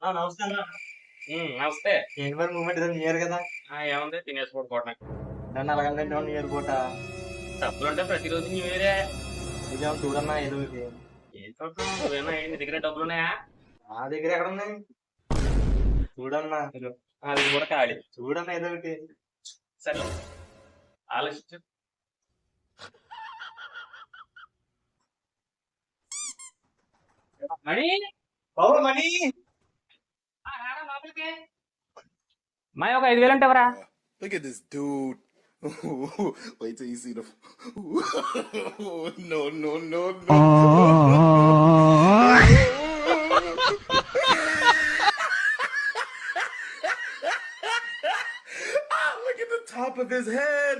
నమస్తే అన్న. నమస్తే. ఏంటి మరి మూమెంట్ ఏదో నియర్ కదా. ఏముంది తినేసి పడుకోవడం. నన్ను అలాగంటే నియర్ పూట డబ్బులుంటే ప్రతిరోజు న్యూ ఇయరే. ఇదేమో చూడన్నా ఏదో ఒకటి. ఏం చూడటం నువ్వేనా నీ దగ్గర డబ్బులు ఉన్నాయా? నా దగ్గర ఎక్కడ ఉన్నాయి చూడన్నా. అది కూడా ఖాళీ. చూడన్నా ఏదో ఒకటి. సరే ఆలోచించు. మణి మనీ మా ఒక 5,000 అంటే ఎవరా? Look at this dude. Wait till you see the. No, no, no, no. Look at the top of his head.